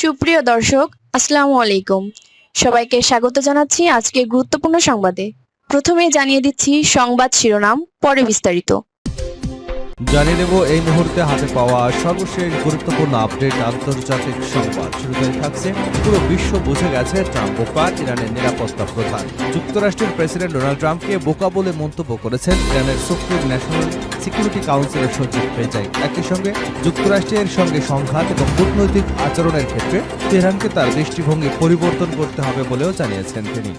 সুপ্রিয় দর্শক, আসসালামু আলাইকুম। সবাইকে স্বাগত জানাচ্ছি আজকের গুরুত্বপূর্ণ সংবাদে। প্রথমে জানিয়ে দিচ্ছি সংবাদ শিরোনাম, পরে বিস্তারিত। জানিয়ে দেব এই মুহূর্তে হাতে পাওয়া সর্বশেষ গুরুত্বপূর্ণ আপডেট আন্তর্জাতিক সংবাদ। শুরুতে থাকছে পুরো বিশ্ব বুঝে গেছে ট্রাম্প বোকা, ইরানের নিরাপত্তা প্রধান। যুক্তরাষ্ট্রের প্রেসিডেন্ট ডোনাল্ড ট্রাম্পকে বোকা বলে মন্তব্য করেছেন ইরানের সুপ্রিম ন্যাশনাল সিকিউরিটি কাউন্সিলের সচিব রেজাই। একই সঙ্গে যুক্তরাষ্ট্রের সঙ্গে সংঘাত এবং কূটনৈতিক আচরণের ক্ষেত্রে তেহরানকে তার দৃষ্টিভঙ্গি পরিবর্তন করতে হবে বলেও জানিয়েছেন তিনি।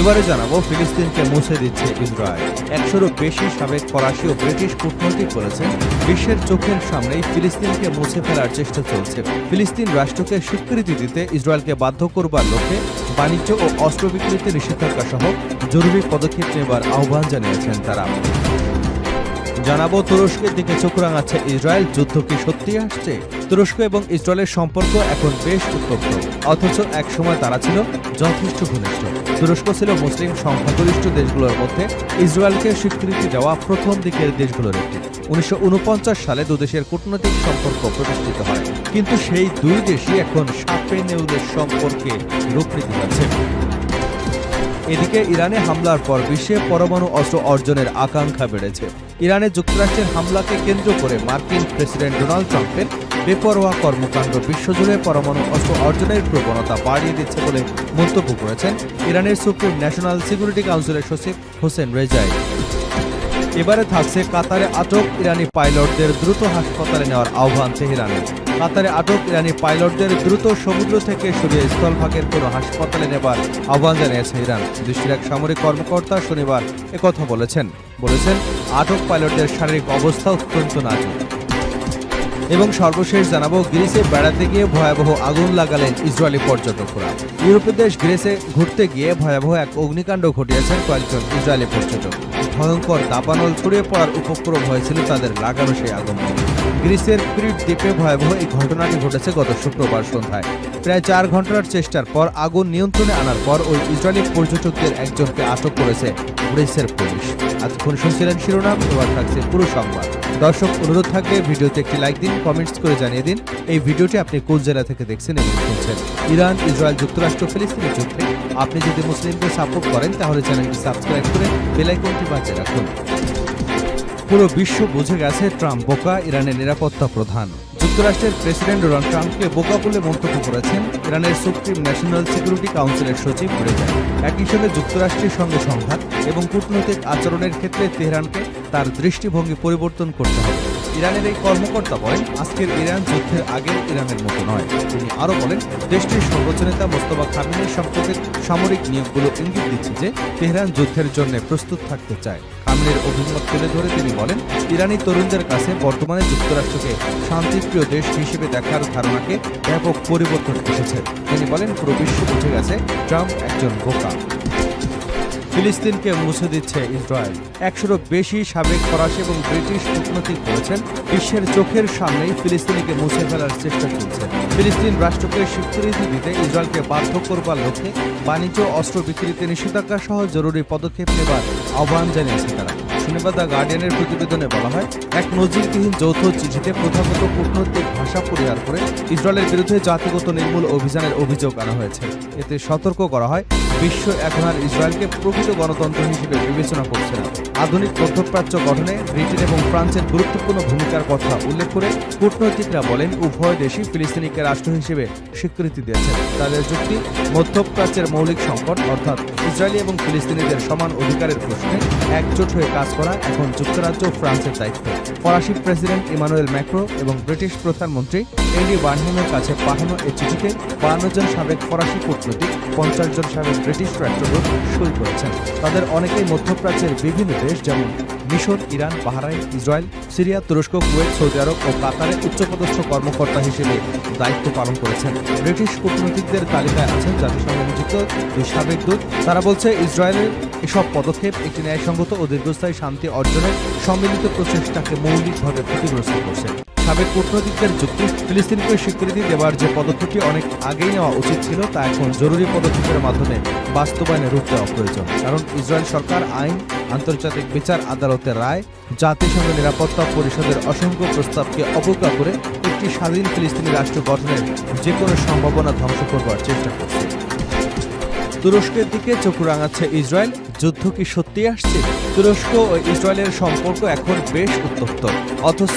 এবারে জানাবো, ফিলিস্তিনকে মুছে দিচ্ছে ইসরায়েল। 100-এরও বেশি সাবেক ফরাসি ও ব্রিটিশ কূটনৈতিক বলেছেন, বিশ্বের চোখের সামনেই ফিলিস্তিনকে মুছে ফেলার চেষ্টা চলছে। ফিলিস্তিন রাষ্ট্রকে স্বীকৃতি দিতে ইসরায়েলকে বাধ্য করবার লক্ষ্যে বাণিজ্য ও অস্ত্র বিক্রিতে নিষেধাজ্ঞা সহ জরুরি পদক্ষেপ নেবার আহ্বান জানিয়েছেন তারা। জানাবো, তুরস্কের দিকে চোখ রাঙাচ্ছে ইসরায়েল। যুদ্ধ কি সত্যি আসছে? তুরস্ক এবং ইসরায়েলের সম্পর্ক এখন বেশ উত্তপ্ত, অথচ এক সময় তারা ছিল যথেষ্ট ঘনিষ্ঠ। তুরস্ক ছিল মুসলিম সংখ্যাগরিষ্ঠ দেশগুলোর মধ্যে ইসরায়েলকে স্বীকৃতি দেওয়া প্রথম দিকের দেশগুলোর একটি। 1949 সালে দুদেশের কূটনৈতিক সম্পর্ক প্রতিষ্ঠিত হয়, কিন্তু সেই দুই দেশই এখন সাপে নেউলের সম্পর্কে রূপ নিতে যাচ্ছে। এদিকে ইরানে হামলার পর বিশ্বে পরমাণু অস্ত্র অর্জনের আকাঙ্ক্ষা বেড়েছে। ইরানে যুক্তরাষ্ট্রের হামলাকে কেন্দ্র করে মার্কিন প্রেসিডেন্ট ডোনাল্ড ট্রাম্পের বেপরোয়া কর্মকাণ্ড বিশ্বজুড়ে পরমাণু অস্ত্র অর্জনের প্রবণতা বাড়িয়ে দিচ্ছে বলে মন্তব্য করেছেন ইরানের সুপ্রিম ন্যাশনাল সিকিউরিটি কাউন্সিলের সচিব হোসেন রেজাই। এবারে থাকছে, কাতারে আটক ইরানি পাইলটদের দ্রুত হাসপাতালে নেওয়ার আহ্বান তেহরানের। কাতারে আটক ইরানি পাইলটদের দ্রুত সমুদ্র থেকে সরিয়ে স্থলভাগের কোনো হাসপাতালে নেবার আহ্বান জানিয়েছে ইরান। দেশটির এক সামরিক কর্মকর্তা শনিবার একথা বলেছেন। আটক পাইলটদের শারীরিক অবস্থা অত্যন্ত নাজুক। এবং সর্বশেষ জানাবো, গ্রিসে বেড়াতে গিয়ে ভয়াবহ আগুন লাগালেন ইসরায়েলি পর্যটকরা। ইউরোপীয় দেশ গ্রিসে ঘুরতে গিয়ে ভয়াবহ এক অগ্নিকাণ্ড ঘটিয়েছেন কয়েকজন ইসরায়েলি পর্যটক। ভয়ঙ্কর দাবানল ছড়িয়ে পড়ার উপক্রম হয়েছিল তাদের লাগানো সেই আগুন। গ্রিসের ক্রিট দ্বীপে ভয়াবহ এই ঘটনাটি ঘটেছে গত শুক্রবার সন্ধ্যায়। প্রায় 4 ঘন্টার চেষ্টার পর আগুন নিয়ন্ত্রণে আনার পর ওই ইসরায়েলি পর্যটকদের একজনকে আটক করেছে গ্রিসের পুলিশ। এতক্ষণ শুনছিলেন শিরোনাম, এবার থাকছে পুরো সংবাদ। দর্শক, অনুরোধ থাকবে ভিডিওতে একটি লাইক দিন, কমেন্টস করে জানিয়ে দিন এই ভিডিওটি আপনি কোন জেলা থেকে দেখছেন এবং শুনছেন। ইরান, ইসরায়েল, যুক্তরাষ্ট্র, ফিলিস্তিনের যুদ্ধে আপনি যদি মুসলিমদের সাপোর্ট করেন তাহলে চ্যানেলটি সাবস্ক্রাইব করে বেল আইকনটি বাজিয়ে রাখুন। পুরো বিশ্ব বুঝে গেছে ট্রাম্প বোকা, ইরানের নিরাপত্তা প্রধান। যুক্তরাষ্ট্রের প্রেসিডেন্ট ডোনাল্ড ট্রাম্পকে বোকা বলে মন্তব্য করেছেন ইরানের সুপ্রিম ন্যাশনাল সিকিউরিটি কাউন্সিলের সচিব রেজাই। একই সঙ্গে যুক্তরাষ্ট্রের সঙ্গে সংঘাত এবং কূটনৈতিক আচরণের ক্ষেত্রে তেহরানকে তার দৃষ্টিভঙ্গি পরিবর্তন করতে হবে। ইরানের এই কর্মকর্তা বলেন, আজকের ইরান যুদ্ধের আগের ইরানের মতো নয়। তিনি আরও বলেন, দেশটির সর্বোচ্চ নেতা মোস্তফা খামেনির সম্পর্কে সামরিক নিয়োগগুলো ইঙ্গিত দিচ্ছে যে তেহরান যুদ্ধের জন্য প্রস্তুত থাকতে চায়। খামেনির অভিমত তুলে ধরে তিনি বলেন, ইরানি তরুণদের কাছে বর্তমানে যুক্তরাষ্ট্রকে শান্তিপ্রিয় দেশ হিসেবে দেখার ধারণাকে ব্যাপক পরিবর্তন এসেছে। তিনি বলেন, পুরো বিশ্ব বুঝে গেছে ট্রাম্প একজন বোকা। ফিলিস্তিনকে মুছে দিচ্ছে ইসরায়েল। 100-এরও বেশি সাবেক ফরাসি এবং ব্রিটিশ কূটনৈতিক বলেছেন, বিশ্বের চোখের সামনেই ফিলিস্তিনিকে মুছে ফেলার চেষ্টা চলছে। ফিলিস্তিন রাষ্ট্রকে স্বীকৃতি দিতে ইসরায়েলকে বাধ্য করবার লক্ষ্যে বাণিজ্য অস্ত্র বিক্রিতে নিষেধাজ্ঞা সহ জরুরি পদক্ষেপ নেবার আহ্বান জানিয়েছে তারা। শনিবার দ্য গার্ডিয়ানের প্রতিবেদনে বলা হয়, এক নজিরবিহীন যৌথ চিঠিতে প্রথাগত কূটনৈতিক ভাষা পরিহার করে ইসরায়েলের বিরুদ্ধে জাতিগত নির্মূল অভিযানের অভিযোগ আনা হয়েছে। এতে সতর্ক করা হয়, বিশ্ব এখন আর ইসরায়েলকে প্রকৃত গণতন্ত্র হিসেবে বিবেচনা করছে না। আধুনিক মধ্যপ্রাচ্য গঠনে ব্রিটেন এবং ফ্রান্সের গুরুত্বপূর্ণ ভূমিকার কথা উল্লেখ করে কূটনৈতিকরা বলেন, উভয় দেশই ফিলিস্তিনিকে রাষ্ট্র হিসেবে স্বীকৃতি দিয়েছে। তাদের যুক্তি, মধ্যপ্রাচ্যের মৌলিক সংকট অর্থাৎ ইসরায়েলি এবং ফিলিস্তিনিদের সমান অধিকারের প্রশ্নে একজোট হয়ে কাজ করা এখন যুক্তরাজ্য ও ফ্রান্সের দায়িত্ব। ফরাসি প্রেসিডেন্ট ইমানুয়েল ম্যাক্রো এবং ব্রিটিশ প্রধানমন্ত্রী এন্ডি বার্নহামের কাছে পাঠানো এই চিঠিতে 52 জন সাবেক ফরাসি কূটনৈতিক, 50 জন সাবেক ব্রিটিশ রাষ্ট্রদূত সই করেছেন। তাদের অনেকেই মধ্যপ্রাচ্যের বিভিন্ন দেশ যেমন মিশর, ইরান, বাহরাইন, ইসরায়েল, সিরিয়া, তুরস্ক, কুয়েত, সৌদি আরব ও কাতারে উচ্চপদস্থ কর্মকর্তা হিসেবে দায়িত্ব পালন করেছেন। ব্রিটিশ কূটনীতিকদের তালিকায় আছেন জাতিসংঘে নিযুক্ত 2 সাবেক দূত। তারা বলছে, ইসরায়েলের এসব পদক্ষেপ একটি ন্যায়সঙ্গত ও দীর্ঘস্থায়ী শান্তি অর্জনের সম্মিলিত প্রচেষ্টাকে মৌলিকভাবে ক্ষতিগ্রস্ত করছে। সাবেক কূটনীতিকদের যুক্তি, ফিলিস্তিনকে স্বীকৃতি দেওয়ার যে পদক্ষেপটি অনেক আগেই নেওয়া উচিত ছিল তা এখন জরুরি পদক্ষেপের মাধ্যমে বাস্তবায়নে রূপ দেওয়া প্রয়োজন। কারণ ইসরায়েল সরকার আইন, আন্তর্জাতিক বিচার আদালতের রায়, জাতিসংঘ নিরাপত্তা পরিষদের অসংখ্য প্রস্তাবকে অবজ্ঞা করে একটি স্বাধীন ফিলিস্তিনি রাষ্ট্র গঠনের যে কোনো সম্ভাবনা ধ্বংস করবার চেষ্টা করছে। তুরস্কের দিকে চোখ রাঙাচ্ছে ইসরায়েল। যুদ্ধ কি সত্যি আসছে? তুরস্ক ও ইসরায়েলের সম্পর্ক এখন বেশ উত্তপ্ত, অথচ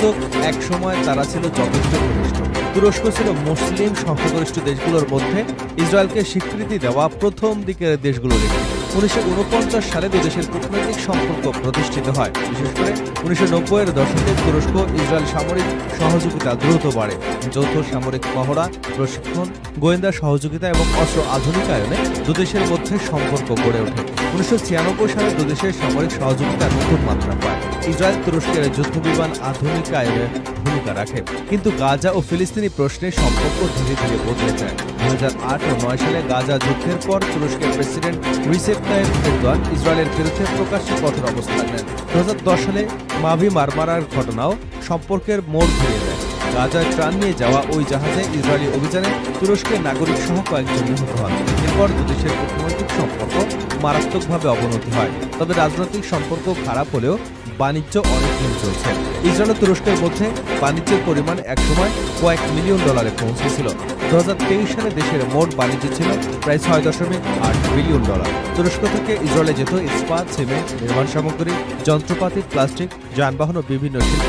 এক সময় তারা ছিল যথেষ্ট ঘনিষ্ঠ। তুরস্ক ছিল মুসলিম সংখ্যাগরিষ্ঠ দেশগুলোর মধ্যে ইসরায়েলকে স্বীকৃতি দেওয়া প্রথম দিকের দেশগুলোর একটি। 1949 সালে দুই দেশের কূটনৈতিক সম্পর্ক প্রতিষ্ঠিত হয়। বিশেষ করে 1990-এর দশকে তুরস্ক ইসরায়েল সামরিক সহযোগিতা দ্রুত বাড়ে। যৌথ সামরিক মহড়া, প্রশিক্ষণ, গোয়েন্দা সহযোগিতা এবং অস্ত্র আধুনিকায়নে দুদেশের মধ্যে সম্পর্ক গড়ে ওঠে। 1996 সালে দুদেশের সামরিক সহযোগিতা নতুন মাত্রা পায়। ইসরায়েল তুরস্কের যুদ্ধবিমান আধুনিকায়নে ভূমিকা রাখে, কিন্তু গাজা ও ফিলিস্তিনি প্রশ্নে সম্পর্ক ধীরে ধীরে বদলে যায়। 2008 ও 2009 সালে গাজা যুদ্ধের পর তুরস্কের প্রেসিডেন্ট রিসেপ তাইয়েপ এরদোয়ান ইসরায়েলের বিরুদ্ধে প্রকাশ্যে কঠোর অবস্থান নেন। 2010 সালে মাভি মারমারার ঘটনাও সম্পর্কের মোড় ঘুরিয়ে দেয়। গাজায় ত্রাণ নিয়ে যাওয়া ওই জাহাজে ইসরায়েলি অভিযানে তুরস্কের নাগরিক সহ কয়েকজন নিহত হন। এরপর দুদেশের কূটনৈতিক সম্পর্ক মারাত্মকভাবে অবনতি হয়। তবে রাজনৈতিক সম্পর্ক খারাপ হলেও বাণিজ্য অনেক দিন চলছে। ইসরায়েল ও তুরস্কের মধ্যে বাণিজ্যের পরিমাণ একসময় কয়েক মিলিয়ন ডলারে পৌঁছেছিল। 2023 সালে দেশের মোট বাণিজ্য ছিল প্রায় 6.8 বিলিয়ন ডলার। তুরস্ক থেকে ইসরায়েলে যেত ইস্পাত, সিমেন্ট, নির্মাণ সামগ্রী, যন্ত্রপাতি, প্লাস্টিক, যানবাহন ও বিভিন্ন শিল্প।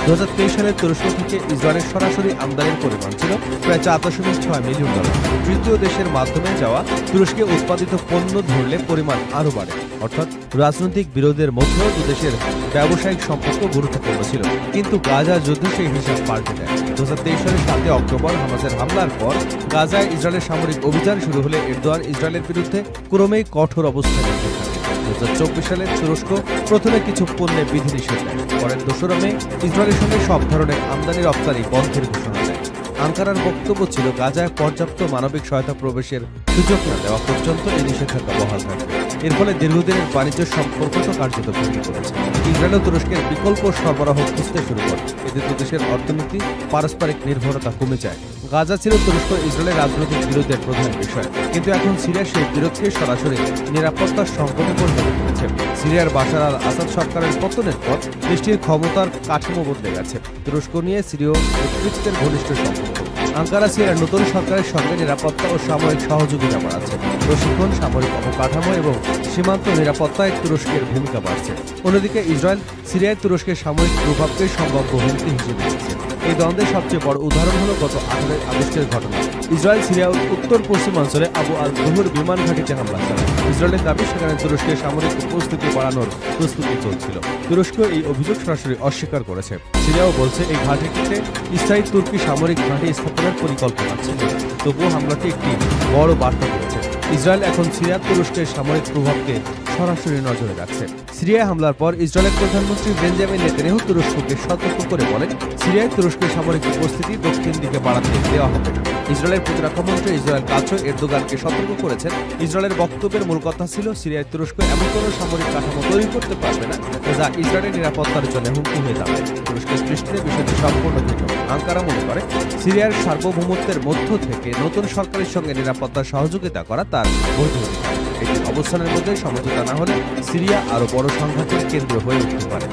2023 সালে তুরস্ক থেকে ইসরায়েলের সরাসরি আমদানির পরিমাণ ছিল প্রায় 4.6 মিলিয়ন ডলার। তৃতীয় দেশের মাধ্যমে যাওয়া তুরস্কে উৎপাদিত পণ্য ধরলে পরিমাণ আরও বাড়ে। অর্থাৎ রাজনৈতিক বিরোধের মধ্যেও দুদেশের ব্যবসায়িক সম্পর্ক গুরুত্বপূর্ণ ছিল, কিন্তু গাজা যুদ্ধে সেই হিসাব পাল্টে দেয়। 2023 সালের 7 অক্টোবর হামাসের হামলার পর গাজায় ইসরায়েলের সামরিক অভিযান শুরু হলে এরদোয়ান ইসরায়েলের বিরুদ্ধে ক্রমেই কঠোর অবস্থান নিতে থাকে। 2024 সালে তুরস্ক প্রথমে কিছু পণ্যে বিধিনিষেধ দেয়, পরে 2 মে ইসরায়েলের সঙ্গে সব ধরনের আমদানি রপ্তানি বন্ধের ঘোষণা দেয়। আঙ্কারার বক্তব্য ছিল গাজায় পর্যাপ্ত মানবিক সহায়তা প্রবেশের সুযোগ না দেওয়া পর্যন্ত এই নিষেধাজ্ঞা বহাল থাকবে। এর ফলে দীর্ঘদিনের বাণিজ্য সম্পর্ক তো কার্যত ভেঙে পড়েছে। ইসরায়েল ও তুরস্কের বিকল্প সরবরাহ খুঁজতে শুরু করে। এতে দুদেশের অর্থনীতি, পারস্পরিক নির্ভরতা কমে যায়। গাজা ছিল তুরস্ক ইসরায়েলের রাজনৈতিক বিরোধের প্রধান বিষয়, কিন্তু এখন সিরিয়া সেই বিরোধকে সরাসরি নিরাপত্তার সংকটে পরিণত করেছে। সিরিয়ার বাশার আল আসাদ সরকারের পতনের পর দেশটির ক্ষমতার কাঠামো বদলে গেছে। তুরস্ক নিয়ে সিরীয় নেতৃত্বের ঘনিষ্ঠ সম্পর্ক। আঙ্কারা সিরিয়ার নতুন সরকারের সঙ্গে নিরাপত্তা ও সামরিক সহযোগিতা বাড়াচ্ছে। প্রশিক্ষণ, সামরিক অবকাঠামো এবং সীমান্ত নিরাপত্তায় তুরস্কের ভূমিকা বাড়ছে। অন্যদিকে ইসরায়েল সিরিয়ায় তুরস্কের সামরিক প্রভাবকে সম্ভাব্য হুমকি হিসেবে দেখছে। এই দ্বন্দ্বের সবচেয়ে বড় উদাহরণ হলো গত 18 আগস্টের ঘটনা। ইসরায়েল সিরিয়ার উত্তর পশ্চিমাঞ্চলে আবু আল জুহুর বিমান ঘাঁটিতে হামলা চালায়। ইসরায়েলের দাবি সেখানে তুরস্কের সামরিক উপস্থিতি বাড়ানোর প্রস্তুতি চলছিল। তুরস্ক এই অভিযোগ সরাসরি অস্বীকার করেছে। সিরিয়াও বলছে এই ঘাঁটিটিতে স্থায়ী তুর্কি সামরিক ঘাঁটি স্থাপনের পরিকল্পনা ছিল। তবুও হামলাটি একটি বড় বার্তা দিয়েছে। ইসরায়েল এখন সিরিয়া তুরস্কের সামরিক প্রভাবকে সরাসরি নজরে রাখছে। সিরিয়ায় হামলার পর ইসরায়েলের প্রধানমন্ত্রী বেঞ্জামিন নেতানিয়াহু তুরস্ককে সতর্ক করে বলেন, সিরিয়ায় তুরস্কের সামরিক উপস্থিতি দক্ষিণ দিকে বাড়াতে দেওয়া হবে না। ইসরায়েলের প্রতিরক্ষামন্ত্রী ইসরায়েল কাছও এরদোগানকে সতর্ক করেছেন। ইসরায়েলের বক্তব্যের মূল কথা ছিল, সিরিয়ায় তুরস্ক এমন কোনো সামরিক কাঠামো তৈরি করতে পারবে না যা ইসরায়েলের নিরাপত্তার জন্য হুমকি হয়ে দাঁড়ায়। তুরস্কের দৃষ্টিতে বিষয়টি সম্পূর্ণ ভিন্ন। আঙ্কারা মনে করে সিরিয়ার সার্বভৌমত্বের মধ্য থেকে নতুন সরকারের সঙ্গে নিরাপত্তা সহযোগিতা করা তার বৈধ অধিকার। এটি অবস্থানের মধ্যে সমঝোতা না হলে সিরিয়া আরও বড় সংঘাতের কেন্দ্র হয়ে উঠতে পারে।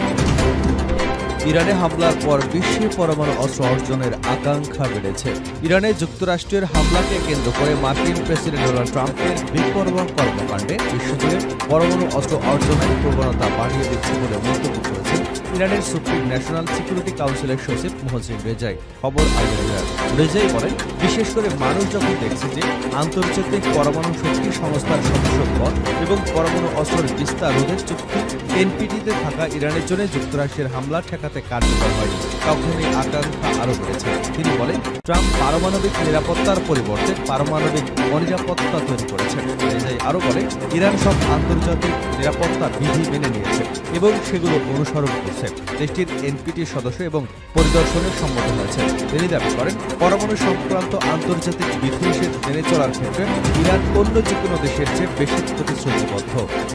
ইরানে হামলার পর বিশ্বে পরমাণু অস্ত্র অর্জনের আকাঙ্ক্ষা বেড়েছে। ইরানে যুক্তরাষ্ট্রের হামলাকে কেন্দ্র করে মার্কিন প্রেসিডেন্ট ডোনাল্ড ট্রাম্পের বিপর্যয় কর্মকাণ্ডে বিশ্বজুড়ে পরমাণু অস্ত্র অর্জনের প্রবণতা বাড়িয়ে দিচ্ছে বলে মন্তব্য করেছেন ইরানের সুপ্রিম ন্যাশনাল সিকিউরিটি কাউন্সিলের সচিব মোহসিন রেজাই। খবর আল জাজিরার। রেজাই বলেন, বিশেষ করে মানুষ যখন দেখছে যে আন্তর্জাতিক পরমাণু শক্তি সংস্থার সদস্যপদ এবং পরমাণু অস্ত্রের বিস্তার রোধের চুক্তি এনপিটিতে থাকা ইরানের জন্য যুক্তরাষ্ট্রের হামলা ঠেকাতে কার্যকর হয়নি, তখন এই আকাঙ্ক্ষা আরও বেড়েছে। তিনি বলেন, ট্রাম্প পারমাণবিক নিরাপত্তার পরিবর্তে পারমাণবিক অনিরাপত্তা তৈরি করেছেন। রেজাই আরও বলেন, ইরান সব আন্তর্জাতিক নিরাপত্তা বিধি মেনে নিয়েছে এবং সেগুলো অনুসরণ করছে। দেশটির এনপিটি সদস্য এবং পরিদর্শনের সম্মত হয়েছে। তিনি দাবি করেন, পরমাণু সংক্রান্ত আন্তর্জাতিক বিধিনিষেধ মেনে চলার ক্ষেত্রে ইরান অন্য যে কোনো দেশের চেয়ে বেশি প্রতিশ্রুতিবদ্ধ।